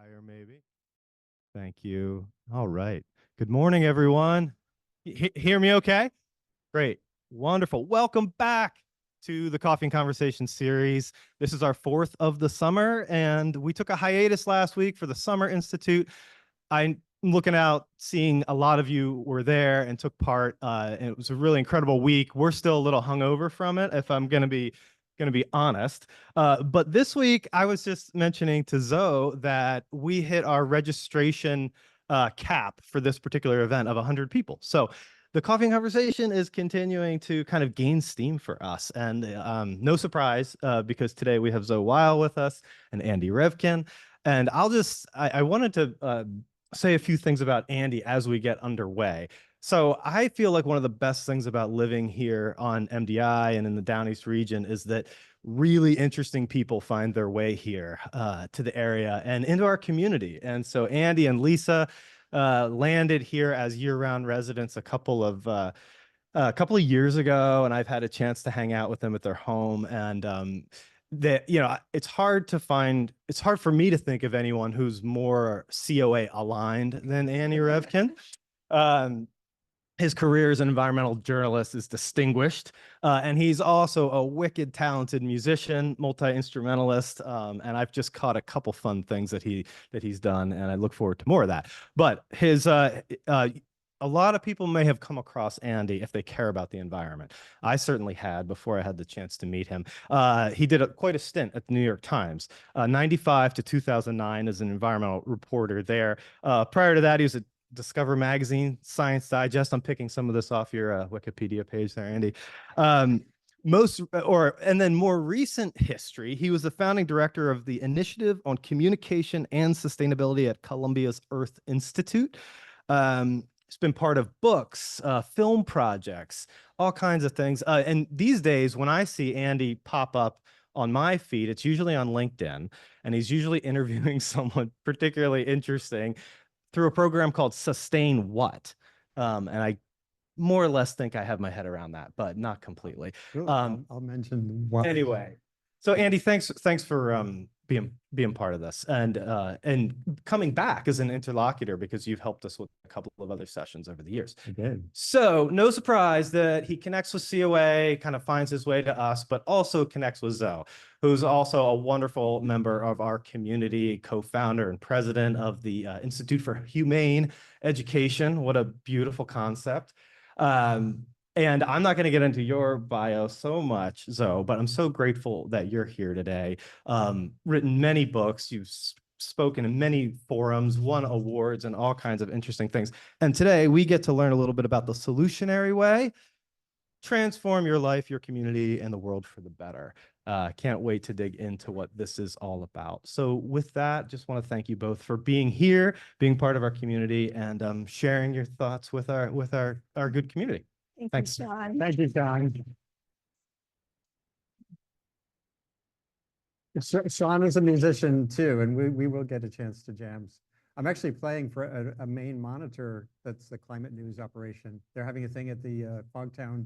Higher, maybe. Thank you. All right. Good morning, everyone. Hear me okay? Great. Wonderful. Welcome back to the Coffee and Conversation series. This is our fourth of the summer, and we took a hiatus last week for the Summer Institute. I'm looking out, seeing a lot of you were there and took part. And it was a really incredible week. We're still a little hungover from it, if I'm going to be honest. But this week, I was just mentioning to Zoe that we hit our registration cap for this particular event of 100 people. So the Coffee and Conversation is continuing to kind of gain steam for us. And no surprise, because today we have Zoe Weil with us and Andy Revkin. And I wanted to say a few things about Andy as we get underway. So I feel like one of the best things about living here on MDI and in the Down East region is that really interesting people find their way here to the area and into our community. And so Andy and Lisa landed here as year-round residents a couple of years ago, and I've had a chance to hang out with them at their home. And it's hard for me to think of anyone who's more COA aligned than Andy Revkin. His career as an environmental journalist is distinguished, and he's also a wicked talented musician, multi-instrumentalist, and I've just caught a couple fun things that he's done, and I look forward to more of that. But a lot of people may have come across Andy if they care about the environment. I certainly had before I had the chance to meet him. He did quite a stint at the New York Times, 95 to 2009 as an environmental reporter there. Prior to that, he was at Discover Magazine, Science Digest. I'm picking some of this off your Wikipedia page there, Andy. And then more recent history, he was the founding director of the Initiative on Communication and Sustainability at Columbia's Earth Institute. It's been part of books, film projects, all kinds of things. And these days, when I see Andy pop up on my feed, it's usually on LinkedIn, and he's usually interviewing someone particularly interesting through a program called Sustain What. And I more or less think I have my head around that, but not completely. I'll mention one. Anyway, so Andy, thanks for being part of this and coming back as an interlocutor, because you've helped us with a couple of other sessions over the years. I did. So no surprise that he connects with COA, kind of finds his way to us, but also connects with Zoe, who's also a wonderful member of our community, co-founder and president of the Institute for Humane Education. What a beautiful concept. And I'm not going to get into your bio so much, Zoe, but I'm so grateful that you're here today. Written many books, you've spoken in many forums, won awards, and all kinds of interesting things. And today we get to learn a little bit about the Solutionary Way. Transform your life, your community, and the world for the better. Can't wait to dig into what this is all about. So with that, just want to thank you both for being here, being part of our community, and sharing your thoughts with our good community. Thanks. You, John. Thank you, John. Sean is a musician too, and we will get a chance to jam. I'm actually playing for a main monitor that's the climate news operation. They're having a thing at the Fogtown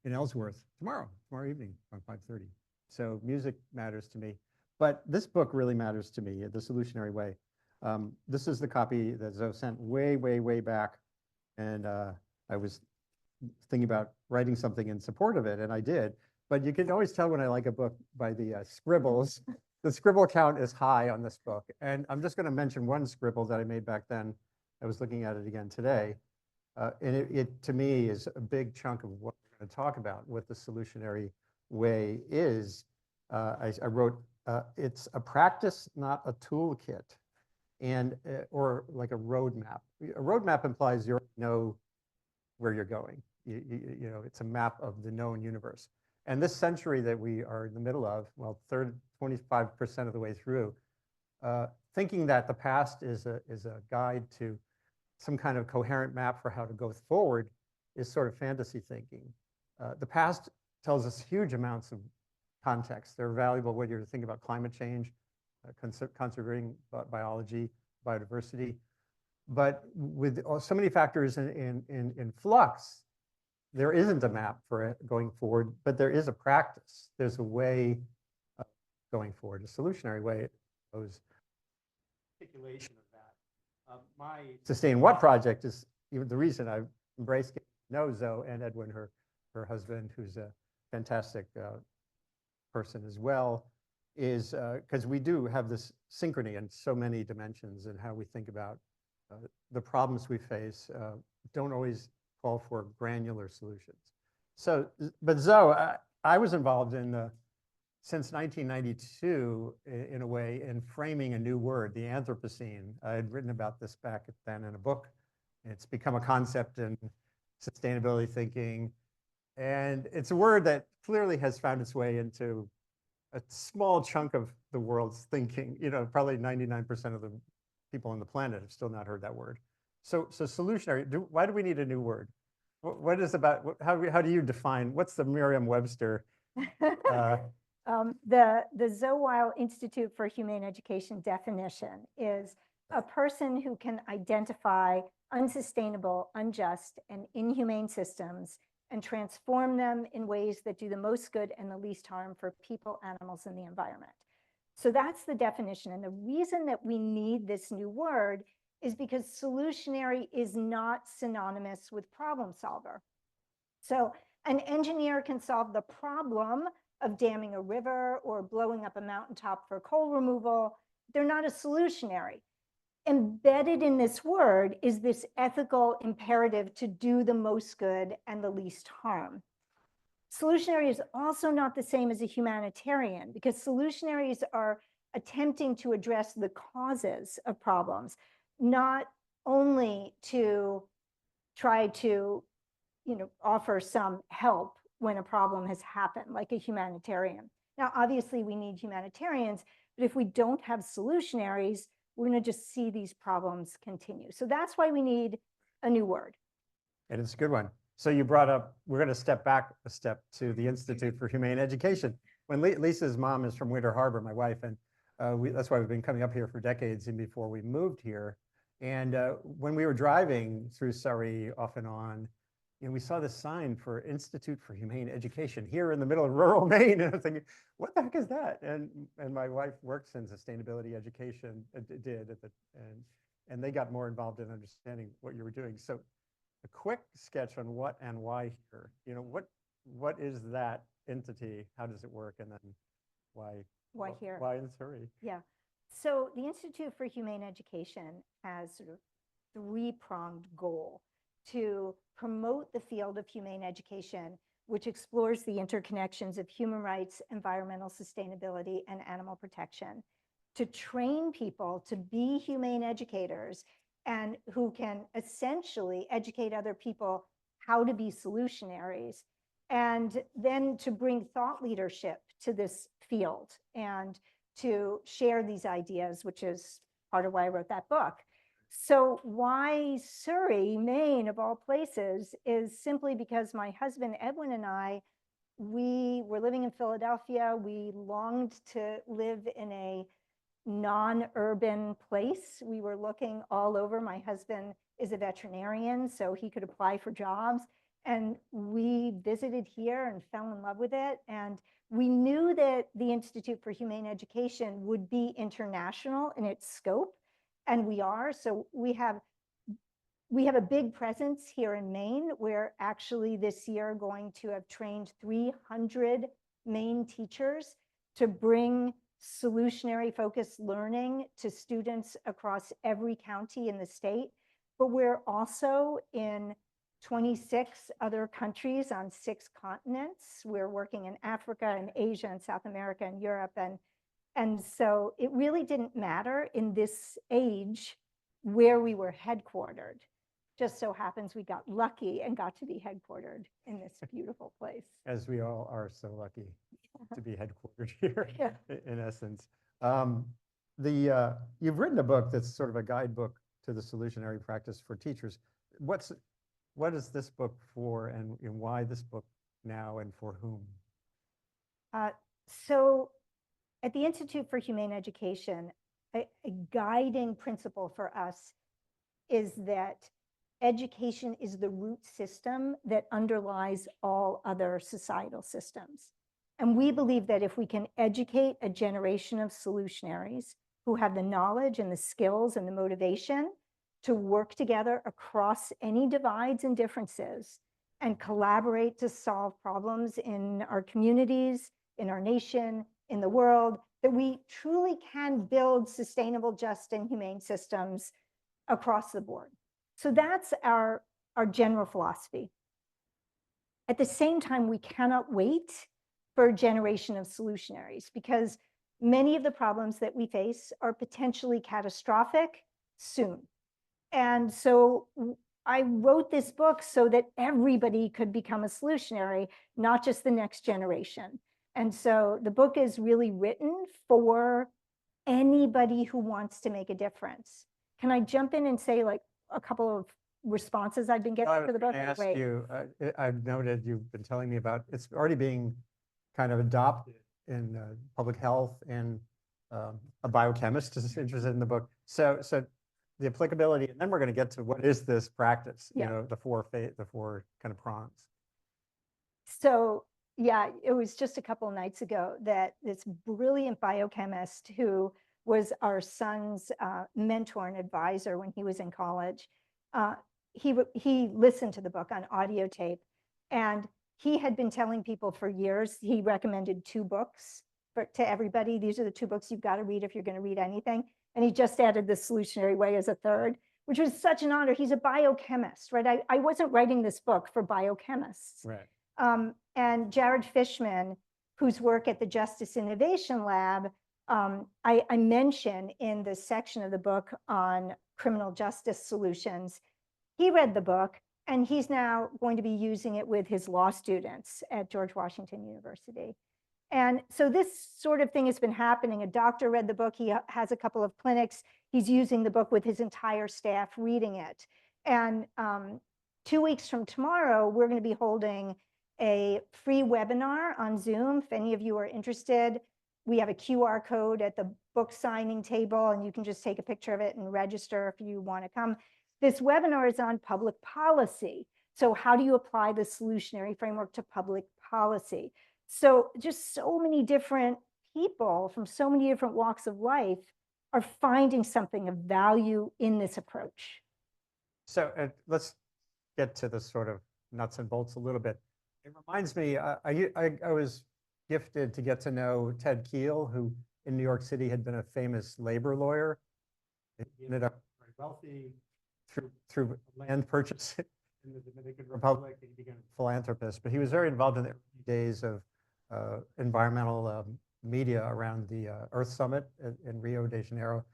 in Ellsworth tomorrow evening around 5:30. So music matters to me, but this book really matters to me, The Solutionary Way. This is the copy that Zoe sent way back, and I was thinking about writing something in support of it, and I did. But you can always tell when I like a book by the scribbles. The scribble count is high on this book, and I'm just going to mention one scribble that I made back then. I was looking at it again today, and it to me is a big chunk of what we're going to talk about. What the Solutionary Way is, I wrote, it's a practice, not a toolkit, and or like a roadmap. A roadmap implies you know where you're going. You know, it's a map of the known universe. And this century that we are in the middle of, well, 25% of the way through, thinking that the past is a guide to some kind of coherent map for how to go forward is sort of fantasy thinking. The past tells us huge amounts of context. They're valuable whether you're thinking about climate change, conserving biology, biodiversity. But with so many factors in flux, there isn't a map for it going forward, but there is a practice. There's a way of going forward, a solutionary way. articulation of that. My Sustain What project is even the reason I embraced it. Know Zoe and Edwin, her husband, who's a fantastic person as well, is because we do have this synchrony in so many dimensions and how we think about the problems we face don't always call for granular solutions. So, but Zoe, I was involved in since 1992, in a way, in framing a new word, the Anthropocene. I had written about this back then in a book. It's become a concept in sustainability thinking. And it's a word that clearly has found its way into a small chunk of the world's thinking. You know, probably 99% of the people on the planet have still not heard that word. So solutionary, why do we need a new word? What is about, how do you define, what's the Merriam-Webster? The Zoe Weil Institute for Humane Education definition is a person who can identify unsustainable, unjust, and inhumane systems and transform them in ways that do the most good and the least harm for people, animals, and the environment. So that's the definition. And the reason that we need this new word is because solutionary is not synonymous with problem solver. So an engineer can solve the problem of damming a river or blowing up a mountaintop for coal removal. They're not a solutionary. Embedded in this word is this ethical imperative to do the most good and the least harm. Solutionary is also not the same as a humanitarian, because solutionaries are attempting to address the causes of problems, not only to try to, offer some help when a problem has happened, like a humanitarian. Now, obviously, we need humanitarians, but if we don't have solutionaries, we're going to just see these problems continue. So that's why we need a new word. And it's a good one. So you brought up, we're going to step back a step to the Institute for Humane Education. When Lisa's mom is from Winter Harbor, my wife, and that's why we've been coming up here for decades and before we moved here. And when we were driving through Surrey off and on, we saw this sign for Institute for Humane Education here in the middle of rural Maine. And I was thinking, what the heck is that? And my wife works in sustainability education, and they got more involved in understanding what you were doing. So a quick sketch on what and why here. What is that entity? How does it work? And then why here? Why in Surrey? Yeah. So the Institute for Humane Education has sort of three-pronged goal to promote the field of humane education, which explores the interconnections of human rights, environmental sustainability, and animal protection, to train people to be humane educators and who can essentially educate other people how to be solutionaries, and then to bring thought leadership to this field and to share these ideas, which is part of why I wrote that book. So why Surrey, Maine, of all places, is simply because my husband, Edwin, and I, we were living in Philadelphia. We longed to live in a non-urban place. We were looking all over. My husband is a veterinarian, so he could apply for jobs. And we visited here and fell in love with it. And we knew that the Institute for Humane Education would be international in its scope. And we are. So we have a big presence here in Maine. We're actually this year going to have trained 300 Maine teachers to bring solutionary focused learning to students across every county in the state. But we're also in 26 other countries on 6 continents. We're working in Africa and Asia and South America and Europe. And so it really didn't matter in this age where we were headquartered. Just so happens we got lucky and got to be headquartered in this beautiful place. As we all are so lucky to be headquartered here, in essence. You've written a book that's sort of a guidebook to the solutionary practice for teachers. What is this book for, and why this book now, and for whom? So at the Institute for Humane Education, a guiding principle for us is that education is the root system that underlies all other societal systems. And we believe that if we can educate a generation of solutionaries who have the knowledge and the skills and the motivation to work together across any divides and differences and collaborate to solve problems in our communities, in our nation, in the world, that we truly can build sustainable, just, and humane systems across the board. So that's our general philosophy. At the same time, we cannot wait for a generation of solutionaries, because many of the problems that we face are potentially catastrophic soon. And so I wrote this book so that everybody could become a solutionary, not just the next generation. And so the book is really written for anybody who wants to make a difference. Can I jump in and say like a couple of responses I've been getting to the book? I asked you, I've noted you've been telling me about it's already being kind of adopted in public health, and a biochemist is interested in the book. So the applicability, and then we're going to get to what is this practice, Yeah. you know, the four kind of prongs. So yeah, it was just a couple of nights ago that this brilliant biochemist who was our son's mentor and advisor when he was in college, he listened to the book on audio tape, and he had been telling people for years, he recommended 2 books to everybody. These are the 2 books you've got to read if you're going to read anything. And he just added The Solutionary Way as a third, which was such an honor. He's a biochemist, right? I wasn't writing this book for biochemists. Right. And Jared Fishman, whose work at the Justice Innovation Lab, I mention in the section of the book on criminal justice solutions. He read the book, and he's now going to be using it with his law students at George Washington University. And so this sort of thing has been happening. A doctor read the book. He has a couple of clinics. He's using the book with his entire staff reading it. And 2 weeks from tomorrow, we're going to be holding a free webinar on Zoom. If any of you are interested, we have a QR code at the book signing table, and you can just take a picture of it and register if you want to come. This webinar is on public policy. So how do you apply the solutionary framework to public policy? So just so many different people from so many different walks of life are finding something of value in this approach. So let's get to the sort of nuts and bolts a little bit. It reminds me, I was gifted to get to know Ted Keel, who in New York City had been a famous labor lawyer. He ended up very wealthy through land purchase in the Dominican Republic. He became a philanthropist, but he was very involved in the early days of environmental media around the Earth Summit in Rio de Janeiro.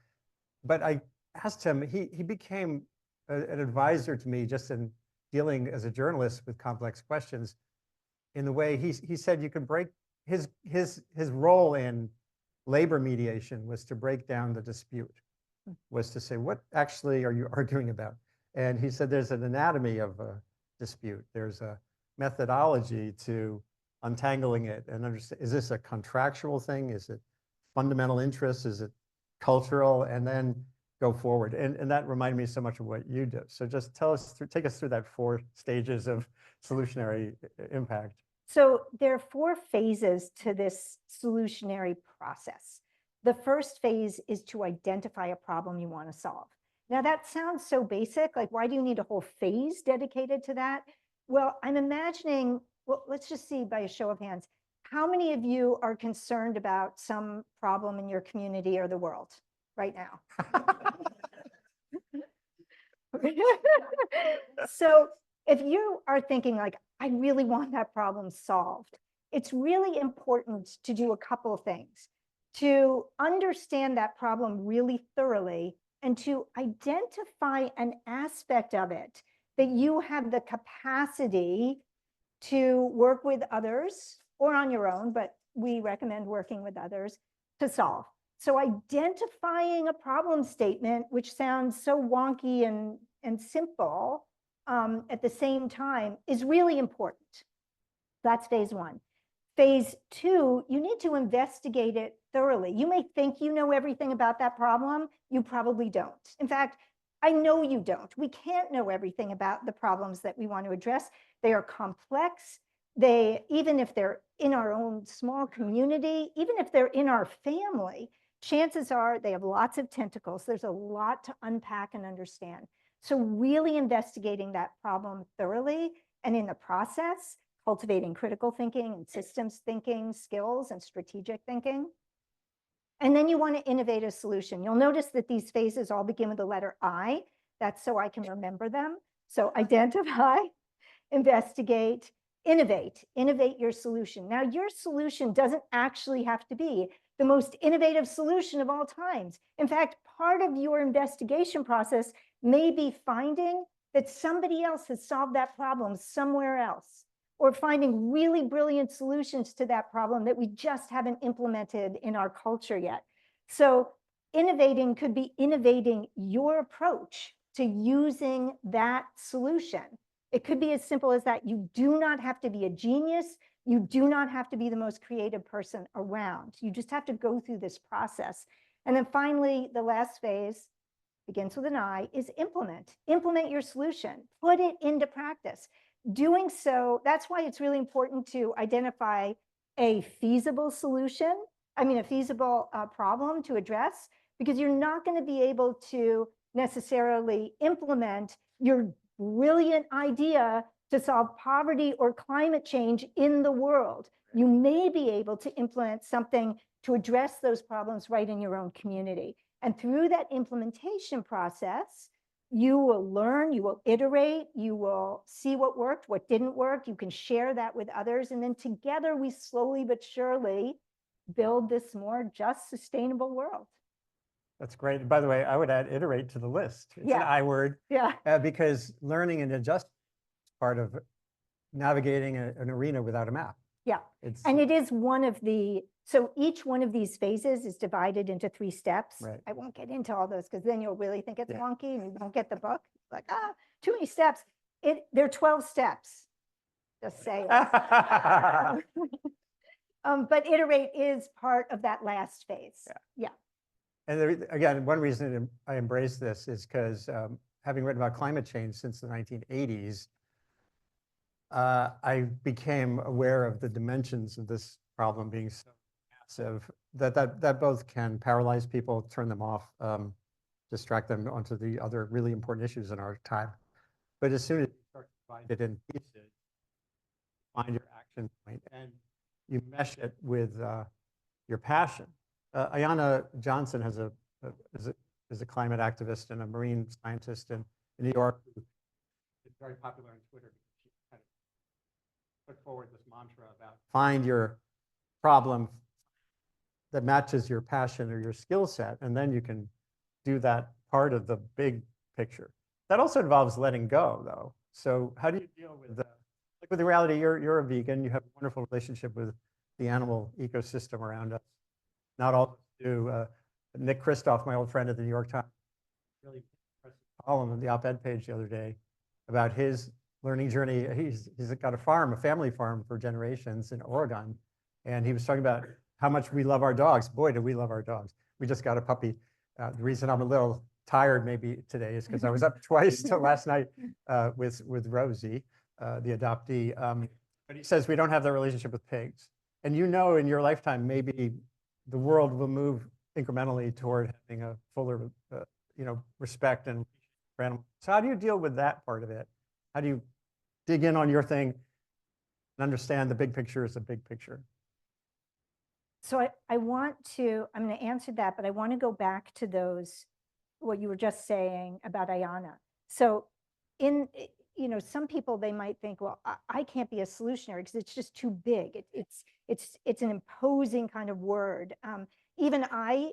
But I asked him, he became an advisor to me just in dealing as a journalist with complex questions, in the way he said you could break his role in labor mediation was to break down the dispute, was to say, what actually are you arguing about? And he said there's an anatomy of a dispute. There's a methodology to untangling it and understand, is this a contractual thing? Is it fundamental interest? Is it cultural? And then go forward. And that reminded me so much of what you do. So just take us through that 4 stages of solutionary impact. So there are 4 phases to this solutionary process. The first phase is to identify a problem you want to solve. Now that sounds so basic, like why do you need a whole phase dedicated to that? Well, I'm imagining, well, let's just see by a show of hands, how many of you are concerned about some problem in your community or the world right now? So if you are thinking like, I really want that problem solved, it's really important to do a couple of things. To understand that problem really thoroughly and to identify an aspect of it that you have the capacity to work with others or on your own, but we recommend working with others to solve. So identifying a problem statement, which sounds so wonky and simple at the same time, is really important. That's phase 1. Phase 2, you need to investigate it thoroughly. You may think you know everything about that problem. You probably don't. In fact, I know you don't. We can't know everything about the problems that we want to address. They are complex. Even if they're in our own small community, even if they're in our family, chances are they have lots of tentacles. There's a lot to unpack and understand. So really investigating that problem thoroughly, and in the process, cultivating critical thinking and systems thinking skills and strategic thinking. And then you want to innovate a solution. You'll notice that these phases all begin with the letter I. That's so I can remember them. So identify, investigate, innovate your solution. Now, your solution doesn't actually have to be the most innovative solution of all times. In fact, part of your investigation process may be finding that somebody else has solved that problem somewhere else, or finding really brilliant solutions to that problem that we just haven't implemented in our culture yet. So innovating could be innovating your approach to using that solution. It could be as simple as that. You do not have to be a genius. You do not have to be the most creative person around. You just have to go through this process. And then finally, the last phase begins with an I, is implement. Implement your solution. Put it into practice. Doing so, that's why it's really important to identify a feasible solution, a feasible problem to address, because you're not going to be able to necessarily implement your brilliant idea to solve poverty or climate change in the world. You may be able to implement something to address those problems right in your own community. And through that implementation process, you will learn, you will iterate, you will see what worked, what didn't work. You can share that with others. And then together we slowly but surely build this more just, sustainable world. That's great. By the way, I would add iterate to the list. It's an I word. Yeah. Because learning and adjusting is part of navigating an arena without a map. Yeah. And it is one of the, so each one of these phases is divided into 3 steps. Right. I won't get into all those because then you'll really think it's wonky and you won't get the book. Like, too many steps. There are 12 steps. Just say it. But iterate is part of that last phase. Yeah. And there, again, one reason I embrace this is because having written about climate change since the 1980s, I became aware of the dimensions of this problem being so massive that both can paralyze people, turn them off, distract them onto the other really important issues in our time. But as soon as you start to divide it in pieces, find your action point, and you mesh it with your passion. Ayanna Johnson is a climate activist and a marine scientist in New York who is very popular on Twitter. She kind of put forward this mantra about find your problem that matches your passion or your skill set, and then you can do that part of the big picture. That also involves letting go, though. So how do you deal with like with the reality? You're a vegan. You have a wonderful relationship with the animal ecosystem around us. Not all do. Nick Kristof, my old friend at the New York Times, really impressive column on the op-ed page the other day about his learning journey. He's got a farm, a family farm for generations in Oregon, and he was talking about how much we love our dogs. Boy, do we love our dogs. We just got a puppy. The reason I'm a little tired maybe today is because I was up twice till last night with Rosie, the adoptee. But he says we don't have that relationship with pigs. And in your lifetime, maybe the world will move incrementally toward having a fuller, respect and for animals. So how do you deal with that part of it? How do you dig in on your thing and understand the big picture is a big picture? So I'm going to answer that, but I want to go back to what you were just saying about Ayanna. So some people, they might think, well, I can't be a solutionary because it's just too big. It's an imposing kind of word. Even I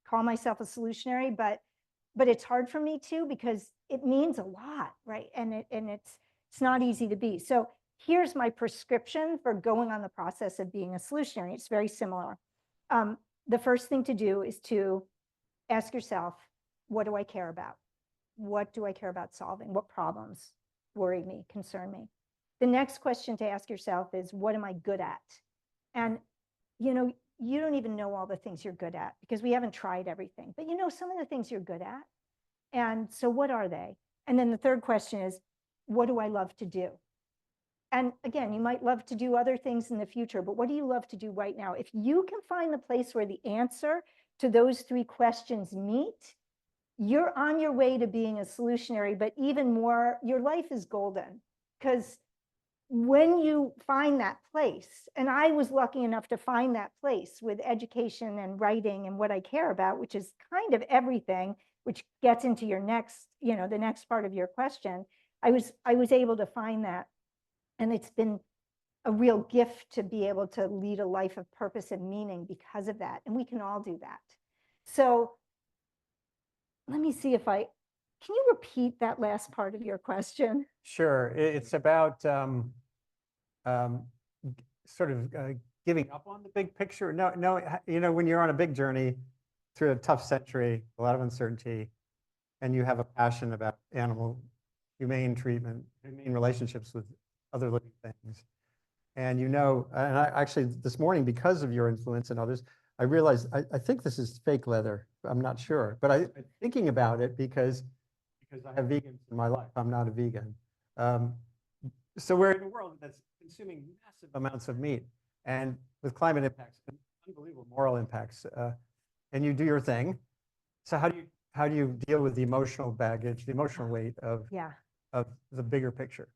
call myself a solutionary, but it's hard for me too, because it means a lot, right? And it's not easy to be. So here's my prescription for going on the process of being a solutionary. It's very similar. The first thing to do is to ask yourself, what do I care about? What do I care about solving? What problems worry me, concern me? The next question to ask yourself is, what am I good at? And, you don't even know all the things you're good at because we haven't tried everything, but some of the things you're good at. And so what are they? And then the third question is, what do I love to do? And again, you might love to do other things in the future, but what do you love to do right now? If you can find the place where the answer to those 3 questions meet, you're on your way to being a solutionary, but even more, your life is golden. Because when you find that place, and I was lucky enough to find that place with education and writing and what I care about, which is kind of everything, which gets into your next, the next part of your question. I was able to find that. And it's been a real gift to be able to lead a life of purpose and meaning because of that. And we can all do that. So let me see if can you repeat that last part of your question? Sure. It's about sort of giving up on the big picture. No, when you're on a big journey through a tough century, a lot of uncertainty, and you have a passion about animal humane treatment, humane relationships with other living things. And and I actually this morning, because of your influence and others, I realized I think this is fake leather. I'm not sure, but I'm thinking about it because I have vegans in my life. I'm not a vegan. So we're in a world that's consuming massive amounts of meat, and with climate impacts, unbelievable moral impacts. And you do your thing. So how do you deal with the emotional baggage, the emotional weight of the bigger picture?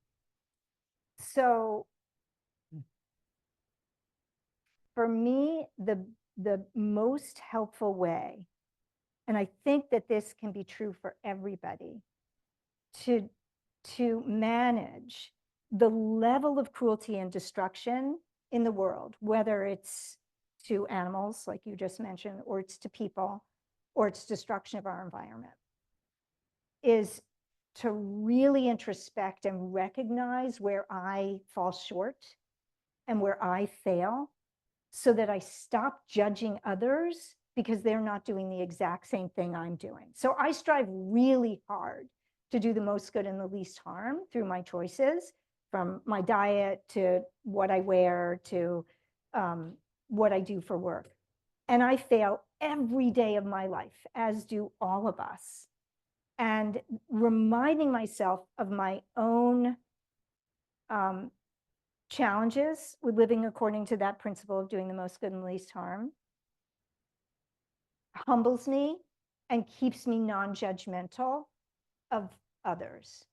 So for me, the most helpful way, and I think that this can be true for everybody, to manage the level of cruelty and destruction in the world, whether it's to animals, like you just mentioned, or it's to people, or it's destruction of our environment, is to really introspect and recognize where I fall short and where I fail, so that I stop judging others because they're not doing the exact same thing I'm doing. So I strive really hard to do the most good and the least harm through my choices, from my diet to what I wear to what I do for work. And I fail every day of my life, as do all of us. And reminding myself of my own challenges with living according to that principle of doing the most good and least harm humbles me and keeps me non-judgmental of others.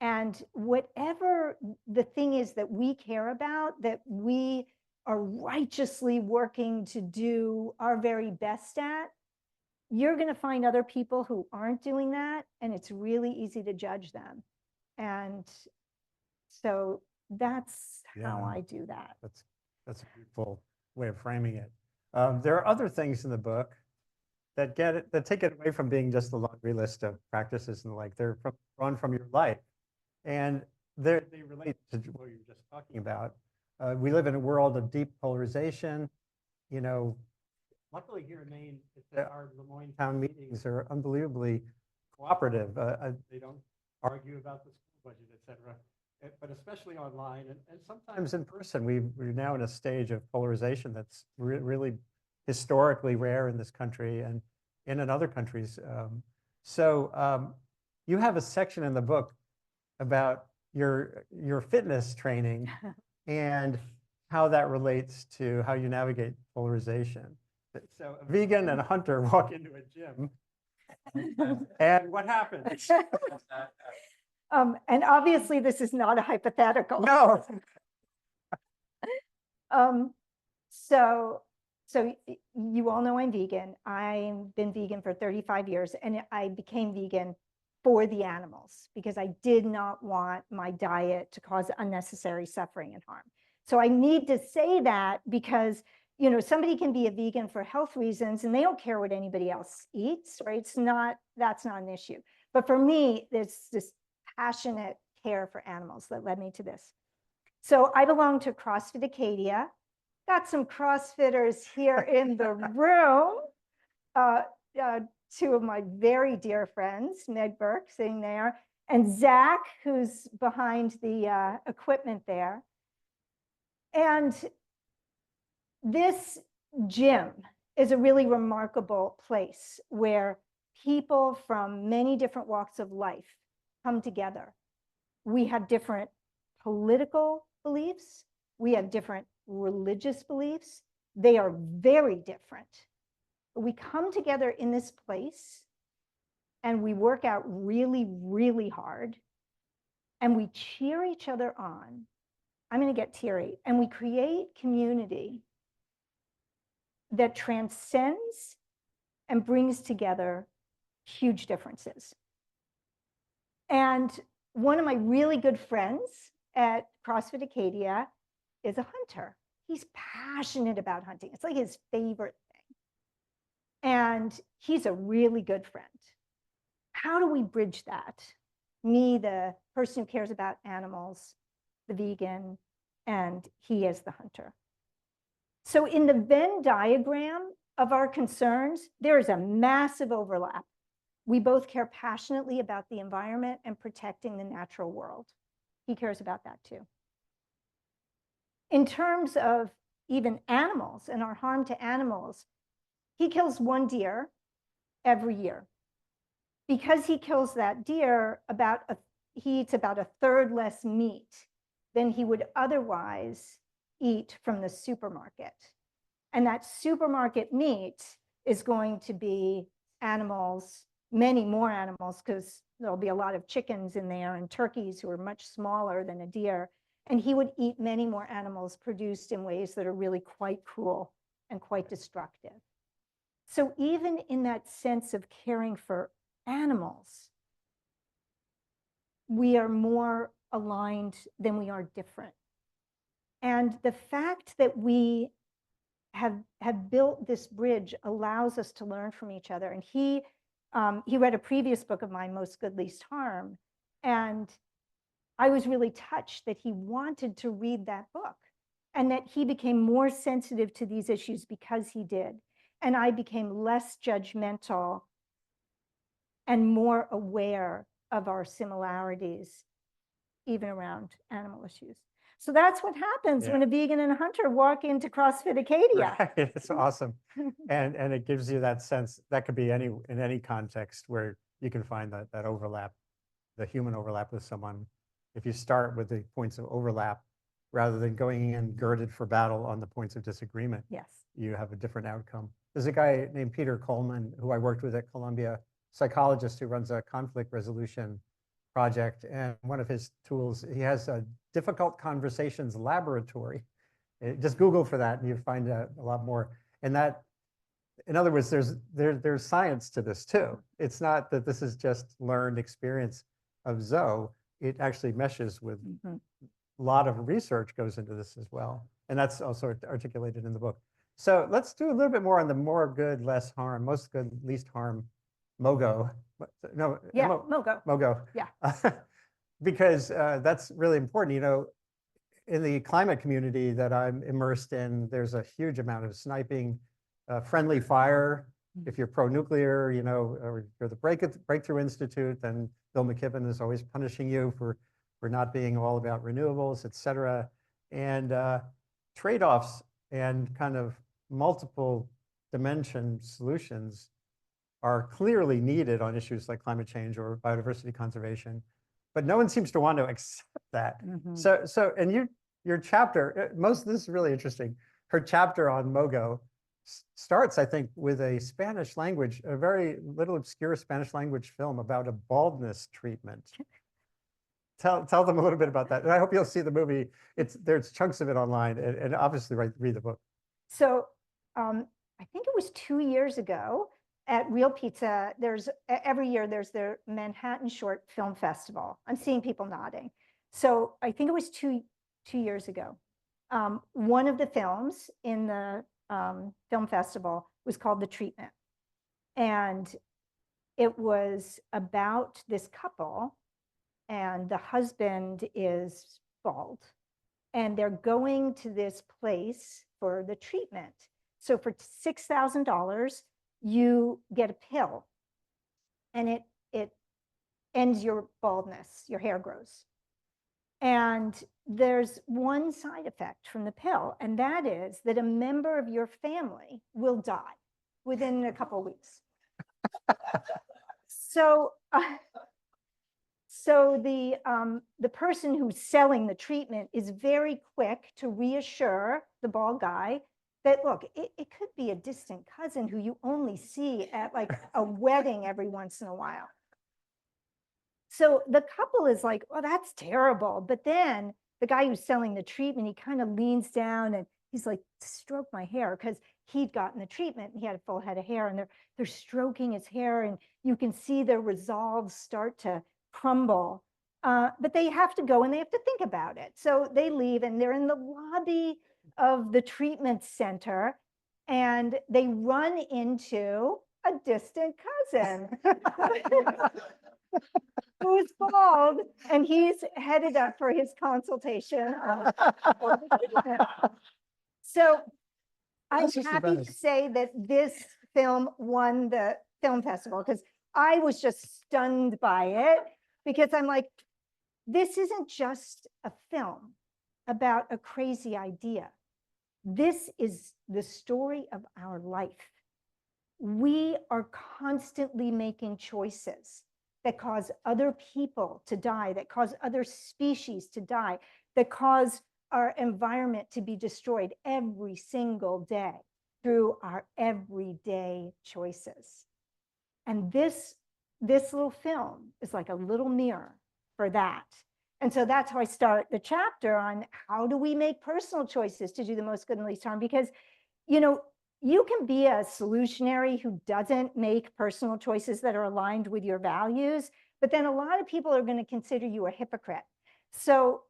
And whatever the thing is that we care about, that we are righteously working to do our very best at, you're going to find other people who aren't doing that, and it's really easy to judge them. And so that's how I do that. That's a beautiful way of framing it. There are other things in the book that take it away from being just a laundry list of practices and the like. They're drawn from your life, and they relate to what you were just talking about. We live in a world of deep polarization. Luckily here in Maine, our Des Moines town meetings are unbelievably cooperative. They don't argue about the school budget, et cetera. But especially online and sometimes in person. We're now in a stage of polarization that's really historically rare in this country and in other countries. So you have a section in the book about your fitness training and how that relates to how you navigate polarization. So a vegan and a hunter walk into a gym, and what happens? And obviously, this is not a hypothetical. No. So you all know I'm vegan. I've been vegan for 35 years, and I became vegan for the animals because I did not want my diet to cause unnecessary suffering and harm. So I need to say that because, somebody can be a vegan for health reasons and they don't care what anybody else eats, right? That's not an issue. But for me, there's this passionate care for animals that led me to this. So I belong to CrossFit Acadia. Got some CrossFitters here in the room. Two of my very dear friends, Meg Burke sitting there, and Zach, who's behind the equipment there. And this gym is a really remarkable place where people from many different walks of life come together. We have different political beliefs. We have different religious beliefs. They are very different. But we come together in this place and we work out really, really hard and we cheer each other on. I'm going to get teary. And we create community that transcends and brings together huge differences. And one of my really good friends at CrossFit Acadia is a hunter. He's passionate about hunting. It's like his favorite thing. And he's a really good friend. How do we bridge that? Me, the person who cares about animals, the vegan, and he as the hunter. So in the Venn diagram of our concerns, there is a massive overlap. We both care passionately about the environment and protecting the natural world. He cares about that too. In terms of even animals and our harm to animals, he kills one deer every year. Because he kills that deer, he eats about a third less meat than he would otherwise eat from the supermarket. And that supermarket meat is going to be animals, many more animals, because there'll be a lot of chickens in there and turkeys who are much smaller than a deer. And he would eat many more animals produced in ways that are really quite cruel and quite destructive. So even in that sense of caring for animals, we are more aligned than we are different. And the fact that we have built this bridge allows us to learn from each other. And he read a previous book of mine, Most Good, Least Harm. And I was really touched that he wanted to read that book and that he became more sensitive to these issues because he did. And I became less judgmental and more aware of our similarities, even around animal issues. So that's what happens when a vegan and a hunter walk into CrossFit Acadia. Right. It's awesome. And it gives you that sense that could be in any context where you can find that overlap, the human overlap with someone. If you start with the points of overlap, rather than going in girded for battle on the points of disagreement, Yes, you have a different outcome. There's a guy named Peter Coleman, who I worked with at Columbia, psychologist who runs a conflict resolution project. And one of his tools, he has a difficult conversations laboratory. Just Google for that and you find a lot more. And that, in other words, there's science to this too. It's not that this is just learned experience of Zoe. It actually meshes with a lot of research goes into this as well. And that's also articulated in the book. So let's do a little bit more on the more good, less harm, most good, least harm, MOGO. No, yeah, MOGO. MOGO. Yeah. Because that's really important. You know, in the climate community that I'm immersed in, there's a huge amount of sniping, friendly fire. If you're pro-nuclear, you know, or you're the Breakthrough Institute, then Bill McKibben is always punishing you for not being all about renewables, et cetera. And trade-offs and kind of multiple dimension solutions are clearly needed on issues like climate change or biodiversity conservation, but no one seems to want to accept that. So, and your chapter, this is really interesting. Her chapter on MOGO starts, I think, with a Spanish language, a very little obscure Spanish language film about a baldness treatment. Tell them a little bit about that. And I hope you'll see the movie. There's chunks of it online, and obviously read the book. So I think it was 2 years ago at Real Pizza, every year there's the Manhattan Short Film Festival. I'm seeing people nodding. So I think it was two years ago. One of the films in the film festival was called The Treatment. And it was about this couple, and the husband is bald. And they're going to this place for the treatment. So for $6,000, you get a pill, and it ends your baldness, your hair grows. And there's one side effect from the pill, and that is that a member of your family will die within a couple of weeks. So the person who's selling the treatment is very quick to reassure the bald guy that, look, it could be a distant cousin who you only see at like a wedding every once in a while. So the couple is like, oh, that's terrible. But then the guy who's selling the treatment, he kind of leans down and he's like, stroke my hair, because he'd gotten the treatment and he had a full head of hair, and they're stroking his hair, and you can see their resolve start to crumble. But they have to go and they have to think about it. So they leave and they're in the lobby of the treatment center, and they run into a distant cousin who's bald, and he's headed up for his consultation. So I'm That's just the happy to best. say that this film won the film festival, because I was just stunned by it, because I'm like, this isn't just a film about a crazy idea. This is the story of our life. We are constantly making choices that cause other people to die, that cause other species to die, that cause our environment to be destroyed every single day through our everyday choices. And this little film is like a little mirror for that. And so that's how I start the chapter on how do we make personal choices to do the most good and least harm, because, you know, you can be a solutionary who doesn't make personal choices that are aligned with your values, but then a lot of people are going to consider you a hypocrite. So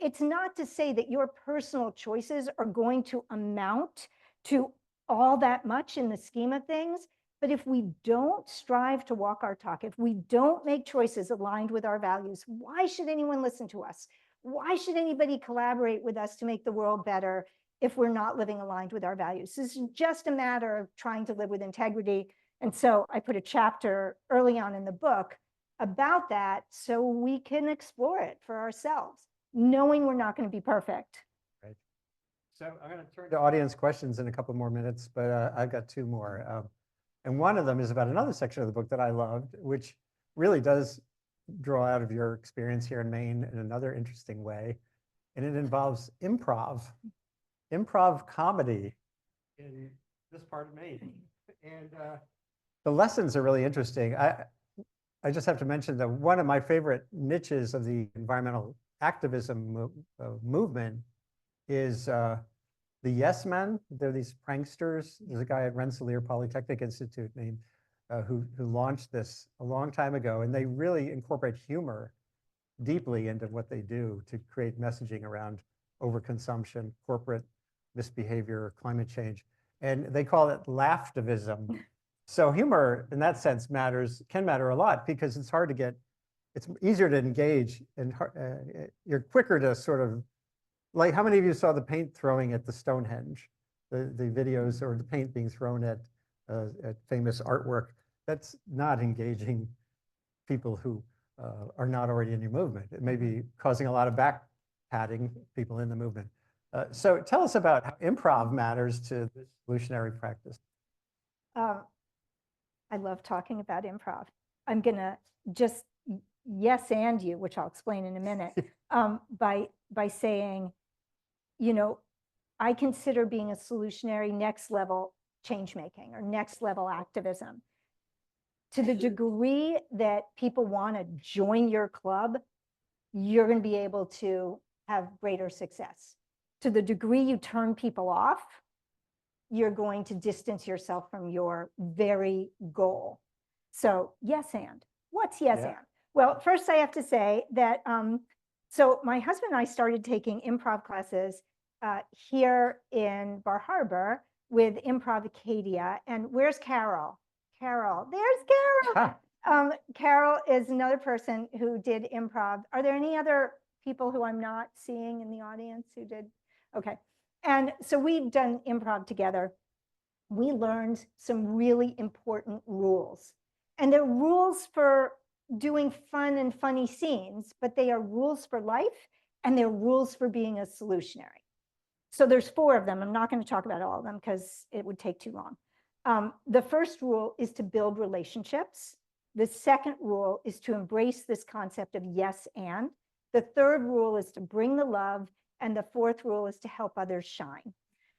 it's not to say that your personal choices are going to amount to all that much in the scheme of things. But if we don't strive to walk our talk, if we don't make choices aligned with our values, why should anyone listen to us? Why should anybody collaborate with us to make the world better if we're not living aligned with our values? This is just a matter of trying to live with integrity. And so I put a chapter early on in the book about that so we can explore it for ourselves, knowing we're not going to be perfect. Right. So I'm going to turn to audience questions in a couple more minutes, but I've got two more. And one of them is about another section of the book that I loved, which really does draw out of your experience here in Maine in another interesting way. And it involves improv comedy in this part of Maine. And the lessons are really interesting. I just have to mention that one of my favorite niches of the environmental activism movement is the yes men. They're these pranksters. There's a guy at Rensselaer Polytechnic Institute named who launched this a long time ago, and they really incorporate humor deeply into what they do to create messaging around overconsumption, corporate misbehavior, climate change, and they call it laughtivism. So humor, in that sense, can matter a lot, because it's hard to get. It's easier to engage, and you're quicker to sort of. Like, how many of you saw the paint throwing at the Stonehenge? The videos, or the paint being thrown at famous artwork. That's not engaging people who are not already in your movement. It may be causing a lot of back patting people in the movement. So tell us about how improv matters to this solutionary practice. I love talking about improv. I'm going to just yes and you, which I'll explain in a minute, by saying, you know, I consider being a solutionary next level change making or next level activism. To the degree that people want to join your club, you're going to be able to have greater success. To the degree you turn people off, you're going to distance yourself from your very goal. So yes and. What's yes and? Well, first I have to say that, so my husband and I started taking improv classes here in Bar Harbor with Improv Acadia. And where's Carol? Carol, there's Carol. Carol is another person who did improv. Are there any other people who I'm not seeing in the audience who did? Okay. And so we've done improv together. We learned some really important rules. And they're rules for doing fun and funny scenes, but they are rules for life, and they're rules for being a solutionary. So there's 4 of them. I'm not going to talk about all of them because it would take too long. The first rule is to build relationships. The second rule is to embrace this concept of yes and. The third rule is to bring the love. And the fourth rule is to help others shine.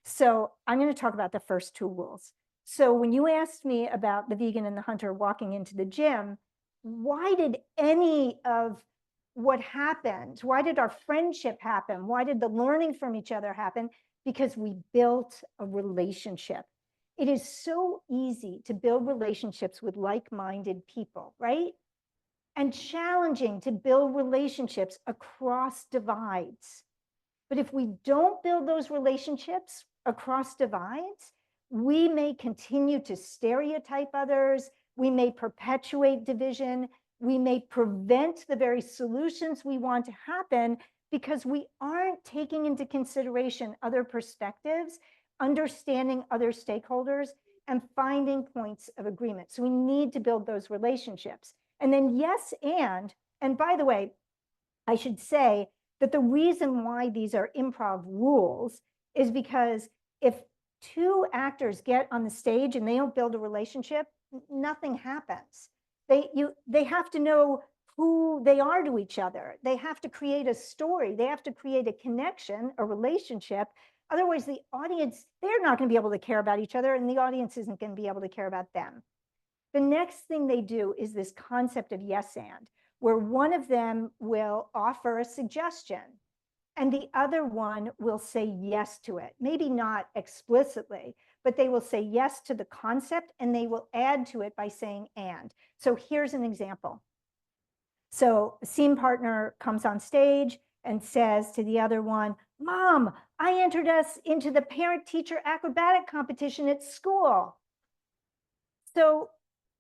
So I'm going to talk about the first two rules. So when you asked me about the vegan and the hunter walking into the gym, why did any of what happened, why did our friendship happen? Why did the learning from each other happen? Because we built a relationship. It is so easy to build relationships with like-minded people, right? And challenging to build relationships across divides. But if we don't build those relationships across divides, we may continue to stereotype others. We may perpetuate division. We may prevent the very solutions we want to happen because we aren't taking into consideration other perspectives, understanding other stakeholders, and finding points of agreement. So we need to build those relationships. And then yes, and by the way, I should say that the reason why these are improv rules is because if two actors get on the stage and they don't build a relationship, nothing happens. They have to know who they are to each other. They have to create a story. They have to create a connection, a relationship. Otherwise, the audience, they're not going to be able to care about each other, and the audience isn't going to be able to care about them. The next thing they do is this concept of yes and, where one of them will offer a suggestion and the other one will say yes to it. Maybe not explicitly, but they will say yes to the concept and they will add to it by saying and. So here's an example. So a scene partner comes on stage and says to the other one, "Mom, I entered us into the parent-teacher acrobatic competition at school." So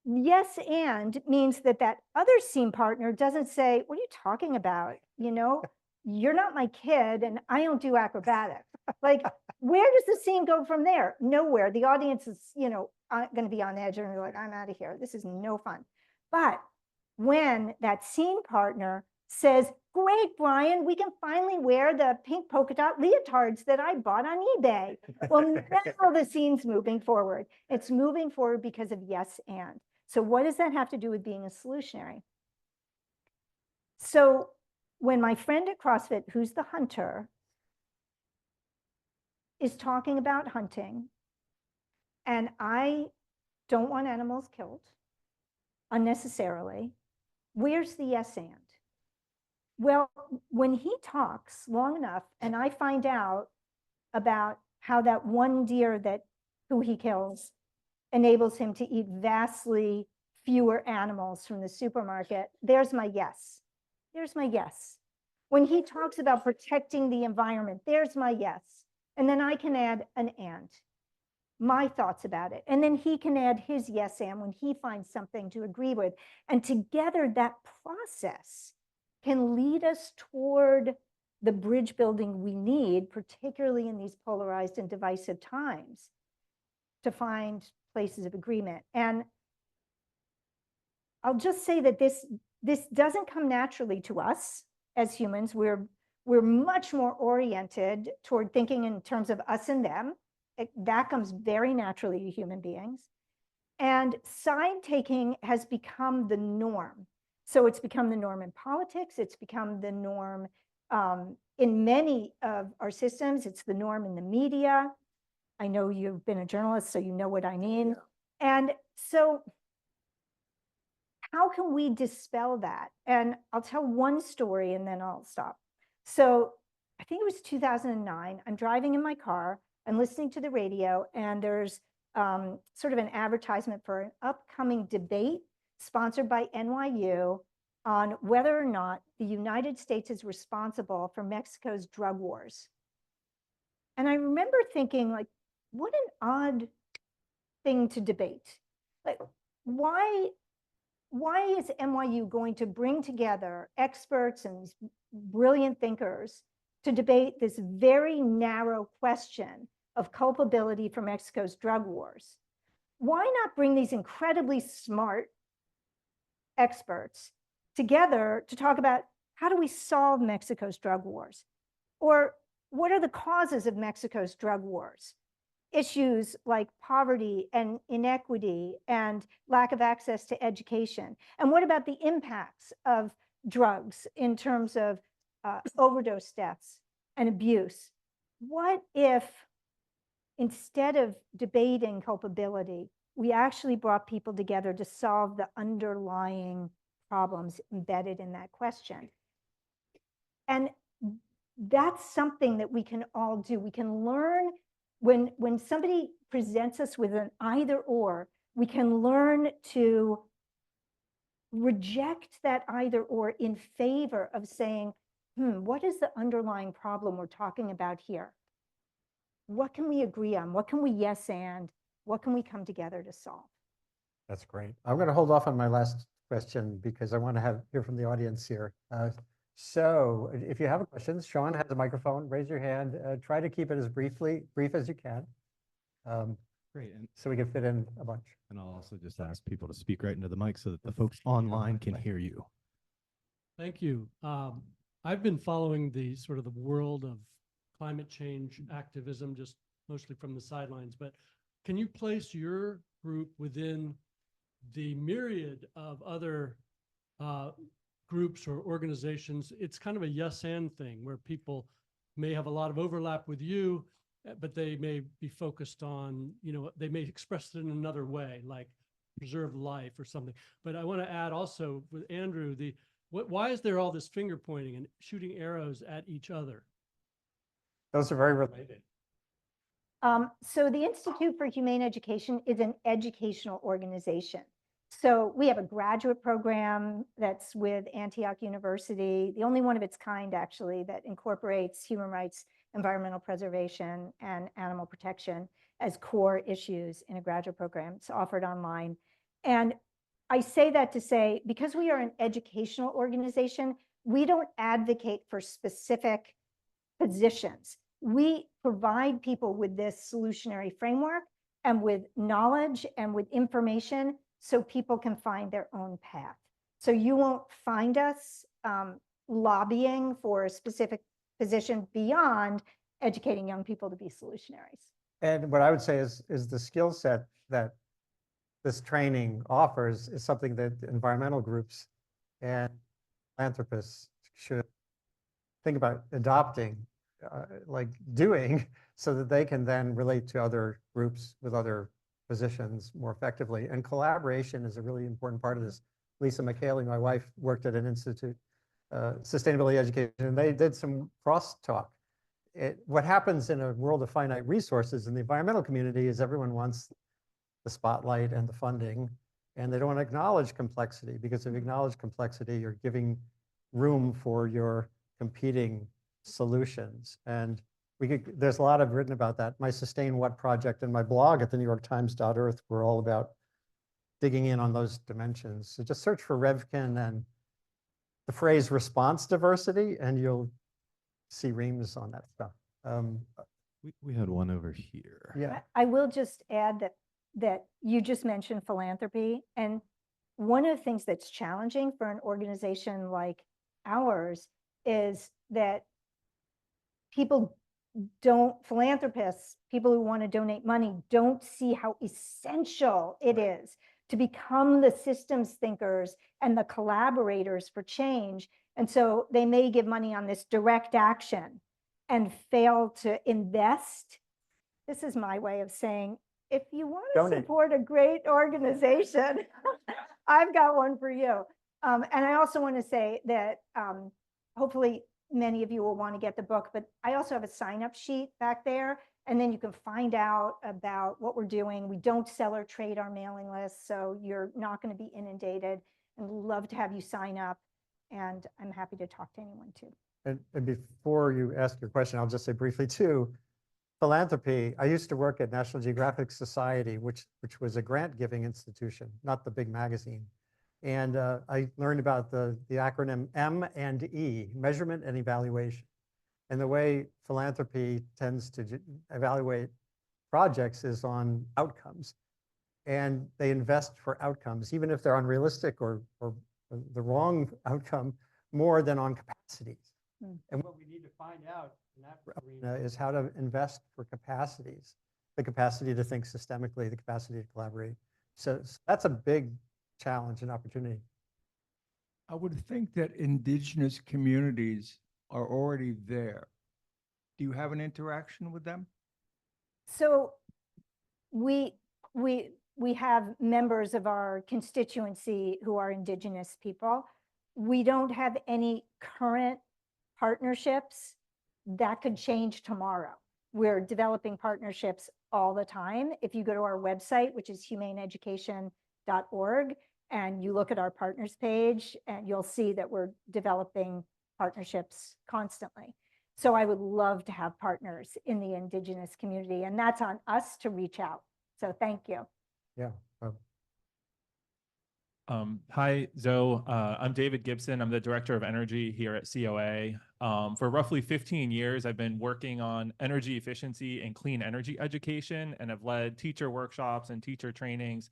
yes and means that that other scene partner doesn't say, "What are you talking about? You know, you're not my kid and I don't do acrobatics." Like, where does the scene go from there? Nowhere. The audience is, going to be on edge and they're like, "I'm out of here. This is no fun." But when that scene partner says, "Great, Brian, we can finally wear the pink polka dot leotards that I bought on eBay." Well, now the scene's moving forward. It's moving forward because of yes and. So what does that have to do with being a solutionary? So when my friend at CrossFit, who's the hunter, is talking about hunting, and I don't want animals killed unnecessarily, where's the yes and? Well, when he talks long enough and I find out about how that one deer who he kills enables him to eat vastly fewer animals from the supermarket, there's my yes. There's my yes. When he talks about protecting the environment, there's my yes. And then I can add an and, my thoughts about it. And then he can add his yes and when he finds something to agree with. And together that process can lead us toward the bridge building we need, particularly in these polarized and divisive times, to find places of agreement. And I'll just say that this doesn't come naturally to us as humans. We're much more oriented toward thinking in terms of us and them. That comes very naturally to human beings. And side taking has become the norm. So it's become the norm in politics. It's become the norm in many of our systems. It's the norm in the media. I know you've been a journalist, so you know what I mean. Yeah. And so how can we dispel that? And I'll tell one story and then I'll stop. So I think it was 2009. I'm driving in my car. I'm listening to the radio, and there's sort of an advertisement for an upcoming debate sponsored by NYU on whether or not the United States is responsible for Mexico's drug wars. And I remember thinking, like, what an odd thing to debate. Like, why is NYU going to bring together experts and brilliant thinkers to debate this very narrow question of culpability for Mexico's drug wars? Why not bring these incredibly smart experts together to talk about how do we solve Mexico's drug wars? Or what are the causes of Mexico's drug wars? Issues like poverty and inequity and lack of access to education. And what about the impacts of drugs in terms of overdose deaths and abuse? What if instead of debating culpability, we actually brought people together to solve the underlying problems embedded in that question. And that's something that we can all do. We can learn when somebody presents us with an either or, we can learn to reject that either or in favor of saying, what is the underlying problem we're talking about here? What can we agree on? What can we yes and? What can we come together to solve? That's great. I'm going to hold off on my last question because I want to hear from the audience here. So if you have a question, Sean has a microphone. Raise your hand. Try to keep it as brief as you can. Great. And so we can fit in a bunch. I'll also just ask people to speak right into the mic so that the folks online can hear you. Thank you. I've been following the sort of the world of climate change activism, just mostly from the sidelines, but can you place your group within the myriad of other groups or organizations? It's kind of a yes and thing where people may have a lot of overlap with you, but they may be focused on, they may express it in another way, like preserve life or something. But I want to add also with Andrew, why is there all this finger pointing and shooting arrows at each other? Those are very related. So the Institute for Humane Education is an educational organization. So we have a graduate program that's with Antioch University, the only one of its kind actually that incorporates human rights, environmental preservation, and animal protection as core issues in a graduate program. It's offered online. And I say that to say, because we are an educational organization, we don't advocate for specific positions. We provide people with this solutionary framework and with knowledge and with information so people can find their own path. So you won't find us lobbying for a specific position beyond educating young people to be solutionaries. And what I would say is the skill set that this training offers is something that environmental groups and philanthropists should think about adopting, like doing, so that they can then relate to other groups with other positions more effectively. And collaboration is a really important part of this. Lisa McHaley, my wife, worked at an institute, Sustainability Education, and they did some crosstalk. What happens in a world of finite resources in the environmental community is everyone wants the spotlight and the funding, and they don't want to acknowledge complexity, because if you acknowledge complexity, you're giving room for your competing solutions. And there's a lot I've written about that. My Sustain What project and my blog at the NewYorkTimes.earth were all about digging in on those dimensions. So just search for Revkin and the phrase response diversity, and you'll see reams on that stuff. We had one over here. Yeah. I will just add that you just mentioned philanthropy. And one of the things that's challenging for an organization like ours is that philanthropists, people who want to donate money, don't see how essential it is to become the systems thinkers and the collaborators for change. And so they may give money on this direct action and fail to invest. This is my way of saying, if you want to support a great organization, I've got one for you. And I also want to say that hopefully many of you will want to get the book, but I also have a sign-up sheet back there, and then you can find out about what we're doing. We don't sell or trade our mailing list, so you're not going to be inundated, and we'd love to have you sign up, and I'm happy to talk to anyone too. And before you ask your question, I'll just say briefly too, philanthropy. I used to work at National Geographic Society, which was a grant-giving institution, not the big magazine. And I learned about the acronym M&E, measurement and evaluation. And the way philanthropy tends to evaluate projects is on outcomes. And they invest for outcomes, even if they're unrealistic or the wrong outcome, more than on capacities. And what we need to find out in that arena is how to invest for capacities, the capacity to think systemically, the capacity to collaborate. So that's a big challenge and opportunity. I would think that indigenous communities are already there. Do you have an interaction with them? So we have members of our constituency who are Indigenous people. We don't have any current partnerships. That could change tomorrow. We're developing partnerships all the time. If you go to our website, which is humaneeducation.org, and you look at our partners page, and you'll see that we're developing partnerships constantly. So I would love to have partners in the Indigenous community, and that's on us to reach out. So thank you. Yeah. Hi, Zoe. I'm David Gibson. I'm the Director of Energy here at COA. For roughly 15 years, I've been working on energy efficiency and clean energy education, and have led teacher workshops and teacher trainings.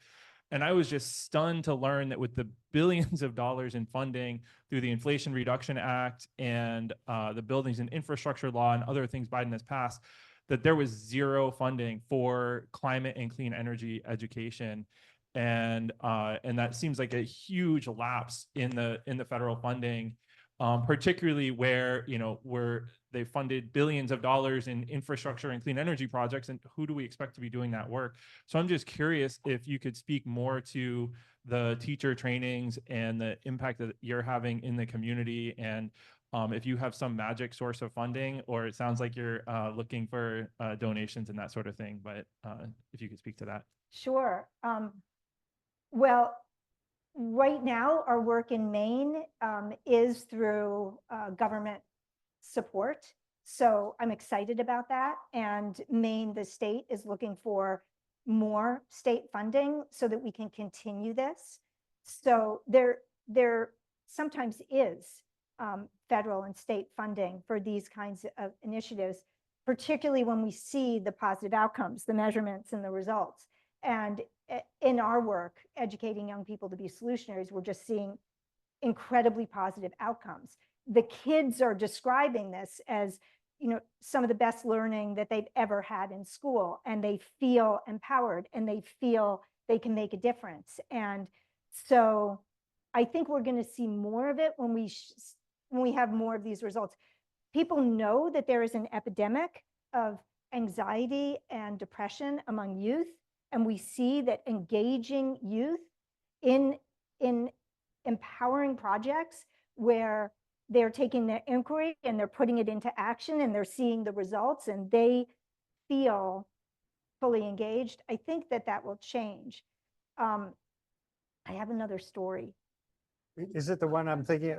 And I was just stunned to learn that with the billions of dollars in funding through the Inflation Reduction Act and the Buildings and Infrastructure Law and other things Biden has passed, that there was zero funding for climate and clean energy education. And that seems like a huge lapse in the federal funding, particularly where they funded billions of dollars in infrastructure and clean energy projects, and who do we expect to be doing that work? So I'm just curious if you could speak more to the teacher trainings and the impact that you're having in the community, and if you have some magic source of funding, or it sounds like you're looking for donations and that sort of thing, but if you could speak to that. Sure. Well, right now, our work in Maine is through government support. So I'm excited about that. And Maine, the state, is looking for more state funding so that we can continue this. So there sometimes is federal and state funding for these kinds of initiatives, particularly when we see the positive outcomes, the measurements and the results. And in our work, educating young people to be solutionaries, we're just seeing incredibly positive outcomes. The kids are describing this as, some of the best learning that they've ever had in school, and they feel empowered and they feel they can make a difference. And so I think we're going to see more of it when we have more of these results. People know that there is an epidemic of anxiety and depression among youth. And we see that engaging youth in empowering projects where they're taking their inquiry and they're putting it into action and they're seeing the results and they feel fully engaged, I think that will change. I have another story. Is it the one I'm thinking?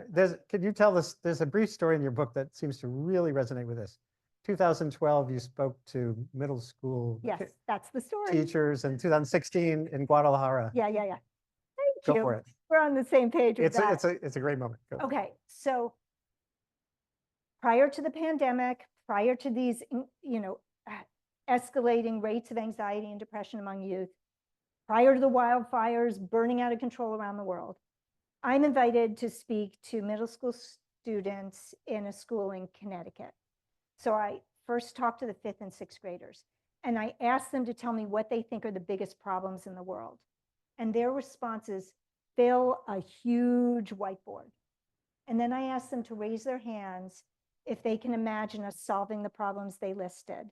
Could you tell us, there's a brief story in your book that seems to really resonate with this. 2012, you spoke to middle school Yes, that's the story. teachers, and 2016 in Guadalajara. Yeah. Thank Go you. for it. We're on the same page with that. It's a great moment. Go. Okay, so prior to the pandemic, prior to these, escalating rates of anxiety and depression among youth, prior to the wildfires burning out of control around the world, I'm invited to speak to middle school students in a school in Connecticut. So I first talked to the 5th and 6th graders, and I asked them to tell me what they think are the biggest problems in the world. And their responses fill a huge whiteboard. And then I asked them to raise their hands if they can imagine us solving the problems they listed.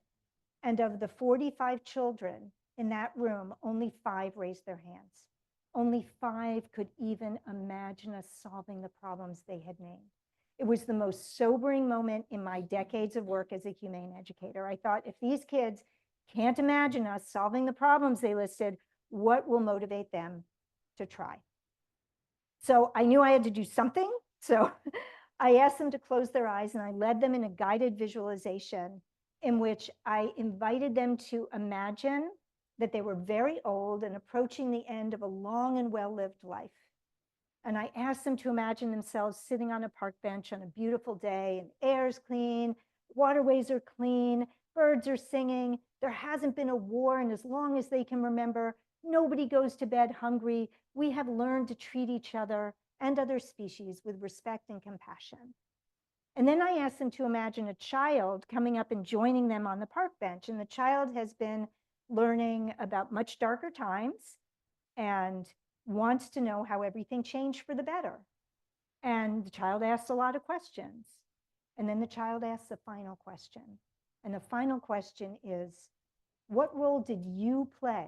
And of the 45 children in that room, only 5 raised their hands. Only 5 could even imagine us solving the problems they had named. It was the most sobering moment in my decades of work as a humane educator. I thought, if these kids can't imagine us solving the problems they listed, what will motivate them to try? So I knew I had to do something. So I asked them to close their eyes, and I led them in a guided visualization in which I invited them to imagine that they were very old and approaching the end of a long and well-lived life. And I asked them to imagine themselves sitting on a park bench on a beautiful day, and air's clean, waterways are clean, birds are singing, there hasn't been a war, and as long as they can remember, nobody goes to bed hungry. We have learned to treat each other and other species with respect and compassion. And then I asked them to imagine a child coming up and joining them on the park bench. And the child has been learning about much darker times and wants to know how everything changed for the better. And the child asks a lot of questions. And then the child asks the final question. And the final question is, What role did you play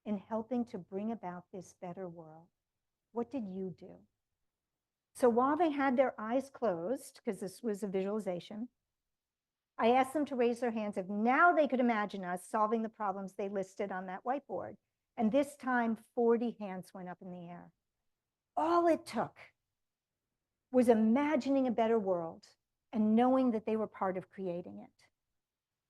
in helping to bring about this better world? What did you do? So while they had their eyes closed, because this was a visualization, I asked them to raise their hands if now they could imagine us solving the problems they listed on that whiteboard. And this time, 40 hands went up in the air. All it took was imagining a better world and knowing that they were part of creating it.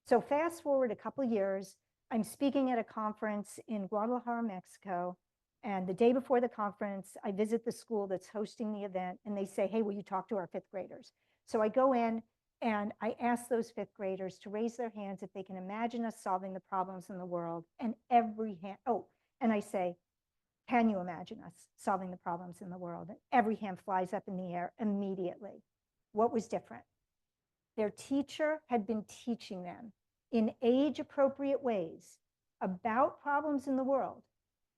So fast forward a couple of years, I'm speaking at a conference in Guadalajara, Mexico. And the day before the conference, I visit the school that's hosting the event, and they say, hey, will you talk to our fifth graders? So I go in and I ask those fifth graders to raise their hands if they can imagine us solving the problems in the world. And every hand, and I say, can you imagine us solving the problems in the world? And every hand flies up in the air immediately. What was different? Their teacher had been teaching them in age-appropriate ways about problems in the world,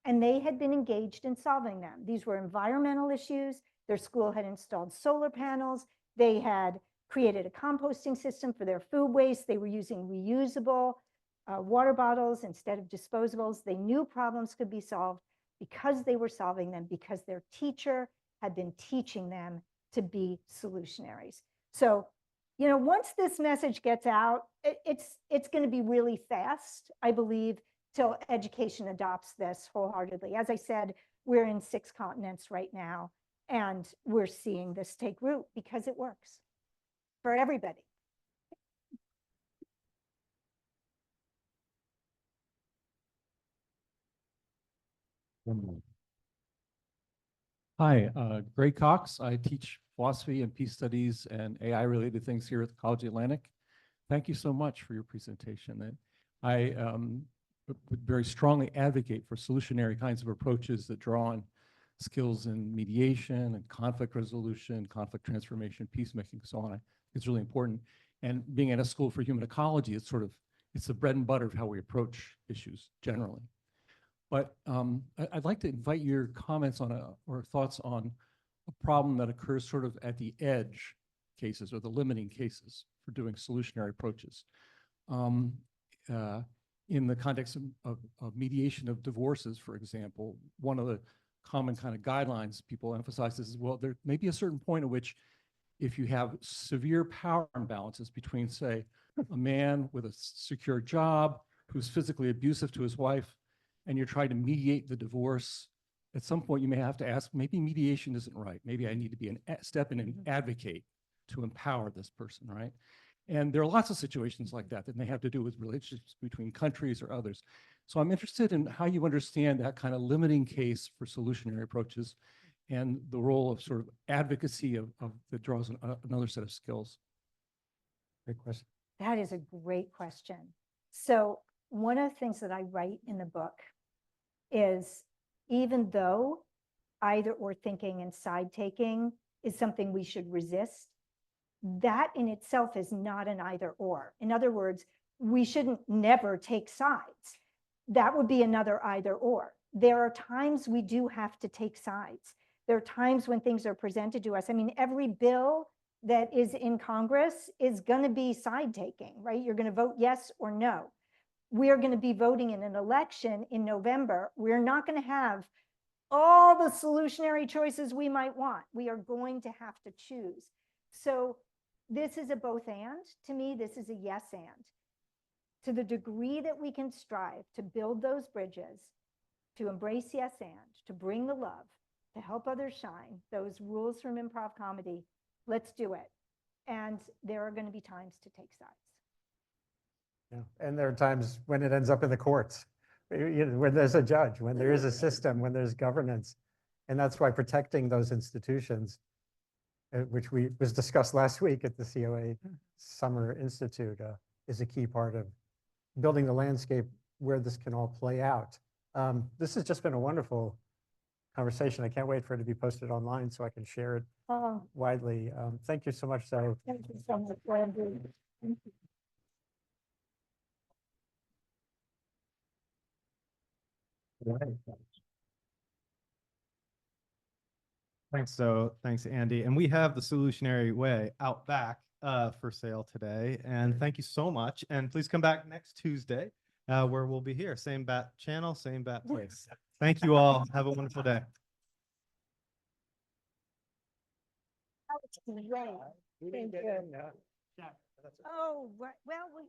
and they had been engaged in solving them. These were environmental issues. Their school had installed solar panels. They had created a composting system for their food waste. They were using reusable water bottles instead of disposables. They knew problems could be solved because they were solving them, because their teacher had been teaching them to be solutionaries. So, you know, once this message gets out, it's going to be really fast, I believe, till education adopts this wholeheartedly. As I said, we're in 6 continents right now, and we're seeing this take root because it works for everybody. Hi, Gray Cox. I teach philosophy and peace studies and AI-related things here at the College Atlantic. Thank you so much for your presentation. I would very strongly advocate for solutionary kinds of approaches that draw on skills in mediation and conflict resolution, conflict transformation, peacemaking, so on. It's really important. And being at a school for human ecology, it's the bread and butter of how we approach issues generally. But I'd like to invite your comments on or thoughts on a problem that occurs sort of at the edge cases or the limiting cases for doing solutionary approaches. In the context of mediation of divorces, for example, one of the common kind of guidelines people emphasize is, well, there may be a certain point at which if you have severe power imbalances between, say, a man with a secure job who's physically abusive to his wife, and you're trying to mediate the divorce, at some point you may have to ask, maybe mediation isn't right. Maybe I need to be step in and advocate to empower this person, right? And there are lots of situations like that may have to do with relationships between countries or others. So I'm interested in how you understand that kind of limiting case for solutionary approaches and the role of sort of advocacy that draws another set of skills. Great question. That is a great question. So one of the things that I write in the book is, even though either or thinking and side taking is something we should resist, that in itself is not an either or. In other words, we shouldn't never take sides. That would be another either or. There are times we do have to take sides. There are times when things are presented to us. I mean, every bill that is in Congress is going to be side taking, right? You're going to vote yes or no. We're going to be voting in an election in November. We're not going to have all the solutionary choices we might want. We are going to have to choose. So this is a both and. To me, this is a yes and. To the degree that we can strive to build those bridges, to embrace yes and, to bring the love, to help others shine, those rules from improv comedy, let's do it. And there are going to be times to take sides. Yeah, and there are times when it ends up in the courts, when there's a judge, when there is a system, when there's governance. And that's why protecting those institutions, which was discussed last week at the COA Summer Institute, is a key part of building the landscape where this can all play out. This has just been a wonderful conversation. I can't wait for it to be posted online so I can share it widely. Thank you so much, Zoe. Thank you so much, Andrew. Thank you. Thanks, so thanks, Andy. And we have the Solutionary Way out back for sale today. And thank you so much. And please come back next Tuesday where we'll be here. Same bat channel, same bat place. Thank you all. Have a wonderful day. Great. Thank you. Oh, well, we.